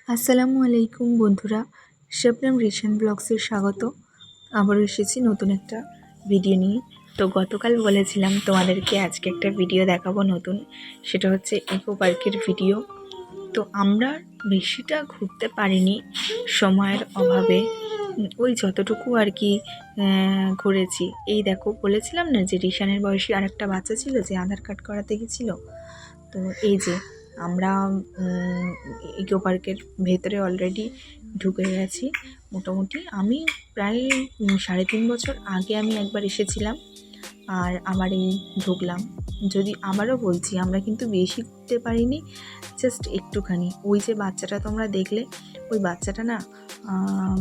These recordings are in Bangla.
আসসালামু আলাইকুম বন্ধুরা, শবনম রেশন ব্লগসের স্বাগত। আবারও এসেছি নতুন একটা ভিডিও নিয়ে। তো গতকাল বলেছিলাম তোমাদেরকে আজকে একটা ভিডিও দেখাবো নতুন, সেটা হচ্ছে ইকো পার্কের ভিডিও। তো আমরা বেশিটা ঘুরতে পারিনি সময়ের অভাবে, ওই যতটুকু আর কি ঘুরেছি। এই দেখো, বলেছিলাম না যে রিশানের বয়সী আরেকটা বাচ্চা ছিল যে আধার কার্ড করাতে গেছিলো। তো এই যে আমরা ইকো পার্কের ভেতরে অলরেডি ঢুকে গেছি। মোটামুটি আমি প্রায় 3.5 বছর আগে আমি একবার এসেছিলাম, আর আবার এই ঢুকলাম। যদি আবারও বলছি, আমরা কিন্তু বেশি ঘুরতে পারিনি, জাস্ট একটুখানি। ওই যে বাচ্চাটা তোমরা দেখলে, ওই বাচ্চাটা না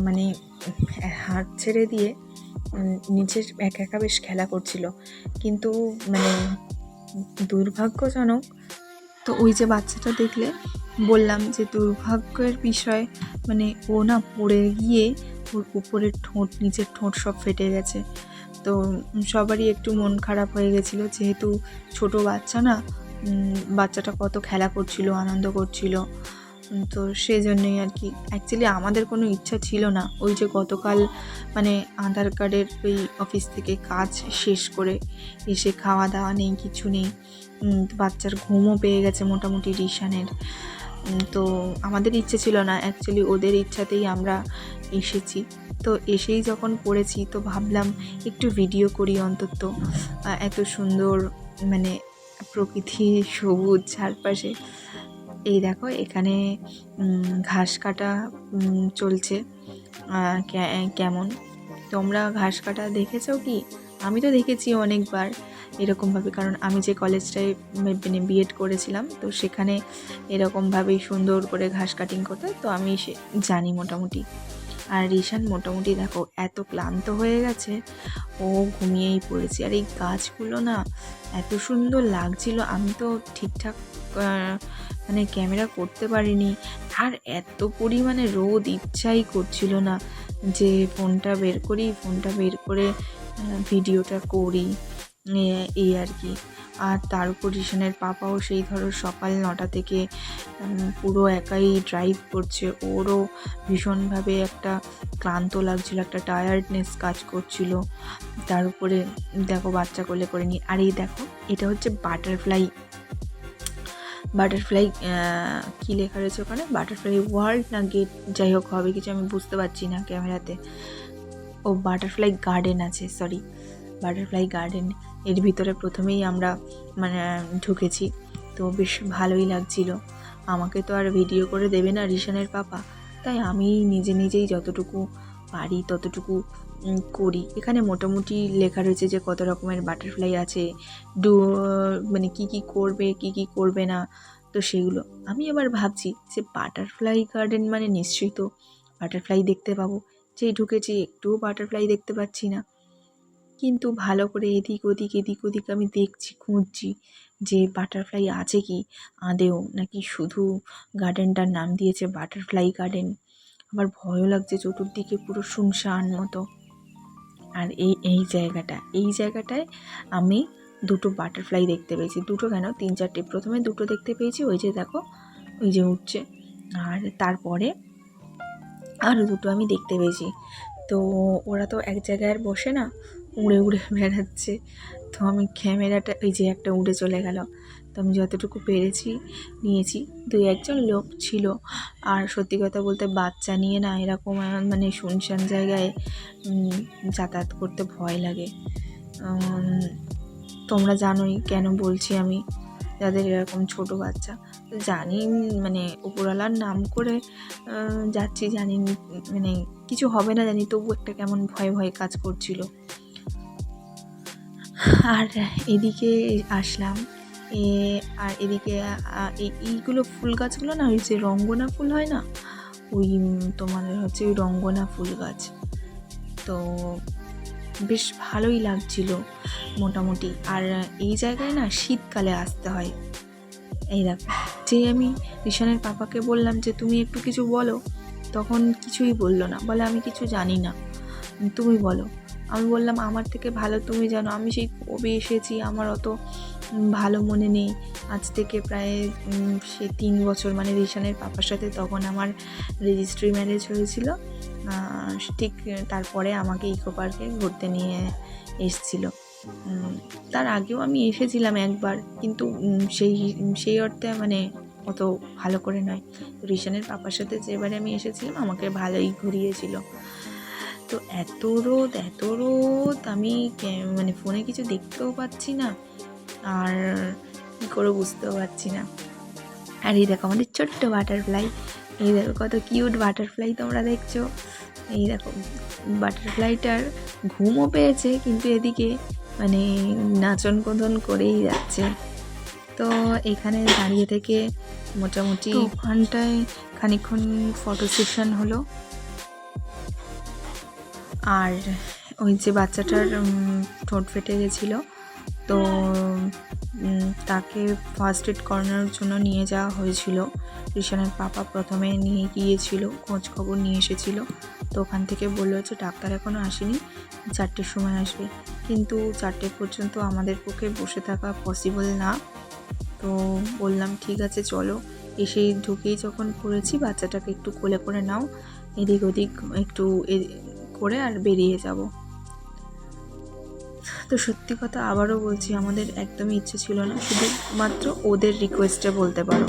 মানে হাত ছেড়ে দিয়ে নিচের একা একা বেশ খেলা করছিল, কিন্তু মানে দুর্ভাগ্যজনক। তো ওই যে বাচ্চাটা দেখলে, বললাম যে দুর্ভাগ্যের বিষয়, মানে ও না পড়ে গিয়ে ওর উপরের ঠোঁট, নিচের ঠোঁট সব ফেটে গেছে। তো সবারই একটু মন খারাপ হয়ে গেছিলো, যেহেতু ছোট বাচ্চা না, বাচ্চাটা কত খেলা করছিল, আনন্দ করছিল। তো সেই জন্যই আর কি। অ্যাকচুয়ালি আমাদের কোনো ইচ্ছা ছিল না। ওই যে গতকাল মানে আধার কার্ডের ওই অফিস থেকে কাজ শেষ করে এসে খাওয়া দাওয়া নেই, কিছু নেই। বাচ্চার ঘুমও পেয়ে গেছে মোটামুটি রিশানের। তো আমাদের ইচ্ছে ছিল না, অ্যাকচুয়ালি ওদের ইচ্ছাতেই আমরা এসেছি। তো এসেই যখন পড়েছি, তো ভাবলাম একটু ভিডিও করি অন্তত। এত সুন্দর মানে প্রকৃতি, সবুজ চারপাশে। এই দেখো, এখানে ঘাস কাটা চলছে। কেমন তোমরা ঘাস কাটা দেখেছো কি? আমি তো দেখেছি অনেকবার এরকমভাবে, কারণ আমি যে কলেজটায় মানে বিএড করেছিলাম, তো সেখানে এরকমভাবেই সুন্দর করে ঘাস কাটিং করতে, তো আমি জানি মোটামুটি। আর রিশান মোটামুটি দেখো এত ক্লান্ত হয়ে গেছে, ও ঘুমিয়েই পড়েছে। আর এই গাছগুলো না এত সুন্দর লাগছিল, আমি তো ঠিকঠাক মানে ক্যামেরা করতে পারিনি। আর এত পরিমাণে রোদ, ইচ্ছাই করছিল না যে ফোনটা বের করে ভিডিওটা করি, এই আর কি। আর তার উপর রিশানের পাপাও সেই ধরো সকাল 9টা থেকে পুরো একাই ড্রাইভ করছে। ওরও ভীষণভাবে একটা ক্লান্ত লাগছিল, একটা টায়ার্ডনেস কাজ করছিল। তার উপরে দেখো বাচ্চা কোলে করে নি। আর এই দেখো, এটা হচ্ছে বাটারফ্লাই কী লেখা রয়েছে ওখানে, বাটারফ্লাই ওয়ার্ল্ড না গেট, যাই হোক হবে কিছু, আমি বুঝতে পারছি না ক্যামেরাতে। ও বাটারফ্লাই গার্ডেন আছে, সরি, বাটারফ্লাই গার্ডেন। এর ভিতরে প্রথমেই আমরা মানে ঢুকেছি, তো বেশ ভালোই লাগছিল। আমাকে তো আর ভিডিও করে দেবে না রিশানের পাপা, তাই আমি নিজেই যতটুকু পারি ততটুকু করি। এখানে মোটামুটি লেখা রয়েছে যে কত রকমের বাটারফ্লাই আছে, মানে কী করবে কী করবে না, তো সেগুলো। আমি আবার ভাবছি যে বাটারফ্লাই গার্ডেন মানে নিশ্চয়ই তো বাটারফ্লাই দেখতে পাবো। যেই ঢুকেছি একটুও বাটারফ্লাই দেখতে পাচ্ছি না, কিন্তু ভালো করে এদিক ওদিক আমি দেখছি, খুঁজছি যে বাটারফ্লাই আছে কি আদেও, নাকি শুধু গার্ডেনটার নাম দিয়েছে বাটারফ্লাই গার্ডেন। আমার ভয়ও লাগছে, চতুর্দিকে পুরো শুনশান মতো। আর এই জায়গাটায় আমি দুটো বাটারফ্লাই দেখতে পেয়েছি। দুটো কেন, 3-4টে। প্রথমে দুটো দেখতে পেয়েছি, ওই যে দেখো, ওই যে উঠছে। আর তারপরে আরও দুটো আমি দেখতে পেয়েছি। তো ওরা তো এক জায়গায় আর বসে না, উড়ে বেড়াচ্ছে। তো আমি ক্যামেরাটা, ওই যে একটা উড়ে চলে গেল, তো আমি যতটুকু পেরেছি নিয়েছি। 2-1জন লোক ছিল। আর সত্যি কথা বলতে বাচ্চা নিয়ে না এরকম মানে শুনশান জায়গায় যাতায়াত করতে ভয় লাগে। তোমরা জানোই কেন বলছি আমি, যাদের এরকম ছোট বাচ্চা। জানি মানে উপরওয়ালার নাম করে যাচ্ছি, জানি মানে কিছু হবে না জানি, তবু একটা কেমন ভয় কাজ করছিল। আর এদিকে আসলাম, আর এদিকে এইগুলো ফুল গাছগুলো না, ওই যে রঙ্গনা ফুল হয় না, ওই তোমার হচ্ছে ওই রঙ্গনা ফুল গাছ। তো বেশ ভালোই লাগছিল মোটামুটি। আর এই জায়গায় না শীতকালে আসতে হয়। এই দেখো, যেই আমি রিশানের পাপাকে বললাম যে তুমি একটু কিছু বলো, তখন কিছুই বললো না, বলে আমি কিছু জানি না, তুমি বলো। আমি বললাম আমার থেকে ভালো তুমি জানো, আমি সেই কবে এসেছি, আমার অত ভালো মনে নেই। আজ থেকে প্রায় সে 3 বছর, মানে রিশানের পাপার সাথে তখন আমার রেজিস্ট্রি ম্যারেজ হয়েছিল। ঠিক তারপরে আমাকে ইকো পার্কে ঘুরতে নিয়ে এসেছিলো। তার আগেও আমি এসেছিলাম একবার, কিন্তু সেই অর্থে মানে অত ভালো করে নয়। রিশানের পাপার সাথে যেবারে আমি এসেছিলাম আমাকে ভালোই ঘুরিয়েছিল। তো এত রোদ আমি মানে ফোনে কিছু দেখতেও পাচ্ছি না, আর কী করে বুঝতেও পারছি না। আর এই দেখো আমাদের ছোট্ট বাটারফ্লাই, এই দেখো কত কিউট বাটারফ্লাই তোমরা দেখছো। এই দেখো বাটারফ্লাইটার ঘুমও পেয়েছে, কিন্তু এদিকে মানে নাচন কোদন করেই যাচ্ছে। তো এখানে দাঁড়িয়ে থেকে মোটামুটি ওখানটায় খানিকক্ষণ ফটো সেশন হলো। আর ওই যে বাচ্চাটার ঠোঁট ফেটে গেছিলো, তো তাকে ফার্স্ট এড করানোর জন্য নিয়ে যাওয়া হয়েছিল। রিশানের পাপা প্রথমে নিয়ে গিয়েছিল, খোঁজ খবর নিয়ে এসেছিলো। তো ওখান থেকে বললো যে ডাক্তার এখনও আসেনি, 4টের সময় আসবে। কিন্তু 4টে পর্যন্ত আমাদের পক্ষে বসে থাকা পসিবল না। তো বললাম ঠিক আছে চলো। এসেই ঢুকেই যখন পড়েছি, বাচ্চাটাকে একটু কোলে করে নাও, এদিক ওদিক একটু করে আর বেরিয়ে যাব। তো সত্যি কথা আবারও বলছি, আমাদের একদমই ইচ্ছে ছিল না, শুধুমাত্র ওদের রিকোয়েস্টে বলতে পারো।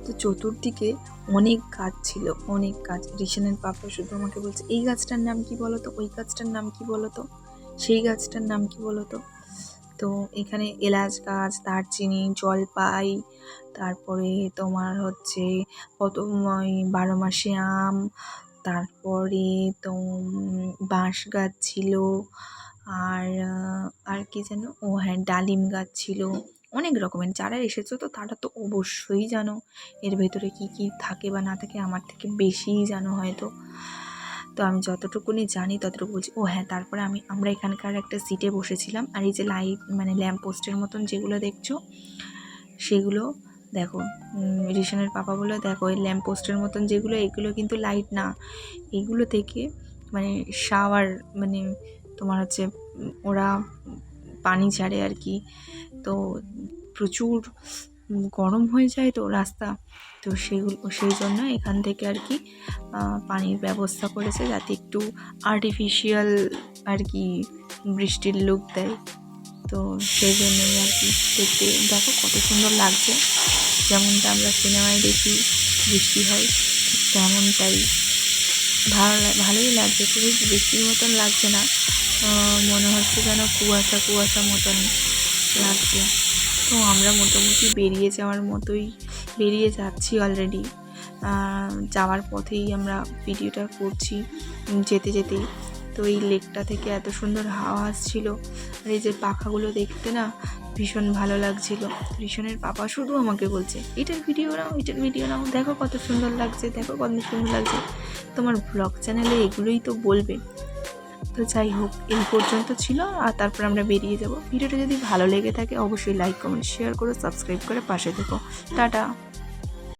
তো চতুর্দিকে অনেক গাছ ছিল, অনেক গাছ। রিশানের পাপা শুধু আমাকে বলছে এই গাছটার নাম কি বলো তো, ওই গাছটার নাম কি বলো তো, সেই গাছটার নাম কি বলো তো। তো এখানে এলাচ গাছ, দারচিনি, জলপাই, তারপরে তোমার হচ্ছে কত 12 মাসে আম, তারপরে তো বাঁশ গাছ ছিল, আর কি যেন, ও হ্যাঁ ডালিম গাছ ছিল, অনেক রকমের। যারা এসেছো তো তারা তো অবশ্যই জানো এর ভেতরে কি কি থাকে বা না থাকে, আমার থেকে বেশিই জানো হয়তো। তো আমি যতটুকুনি জানি ততটুকু বলছি। ও হ্যাঁ, তারপরে আমরা এখানকার একটা সিটে বসেছিলাম। আর এই যে লাইট মানে ল্যাম্প পোস্টের মতন যেগুলো দেখছো, সেগুলো দেখো, রিশানের পাপা বলে দেখো এই ল্যাম্প পোস্টের মতন যেগুলো, এগুলো কিন্তু লাইট না, এগুলো থেকে মানে শাওয়ার, মানে তোমার হচ্ছে ওরা পানি ছাড়ে আর কি। তো প্রচুর গরম হয়ে যায় তো রাস্তা, তো সেই জন্য এখান থেকে আর কি পানির ব্যবস্থা করেছে, যাতে একটু আর্টিফিশিয়াল আর কি বৃষ্টির লুক দেয়। তো সেই জন্যই আর কি দেখতে দেখো কত সুন্দর লাগছে, যেমনটা আমরা সিনেমায় দেখি বৃষ্টি হয় ঠিক তেমনটাই। ভালোই লাগছে, খুবই বৃষ্টির মতন লাগছে না, মনে হচ্ছে যেন কুয়াশা মতন লাগছে। তো আমরা মোটামুটি বেরিয়ে যাচ্ছি অলরেডি। যাওয়ার পথেই আমরা ভিডিওটা করছি যেতেই। তো এই লেকটা থেকে এত সুন্দর হাওয়া আসছিল, আর এই যে পাখাগুলো দেখতে না ভীষণ ভালো লাগছিল। রিশানের পাপা শুধু আমাকে বলছে এটার ভিডিও নাও, দেখো কত সুন্দর লাগছে, তোমার ব্লগ চ্যানেলে এগুলোই তো বলবে। তো যাই হোক, এই পর্যন্ত ছিল, আর তারপর আমরা বেরিয়ে যাব। ভিডিওটা যদি ভালো লেগে থাকে অবশ্যই লাইক কমেন্ট শেয়ার করো, সাবস্ক্রাইব করে পাশে থেকো। টাটা।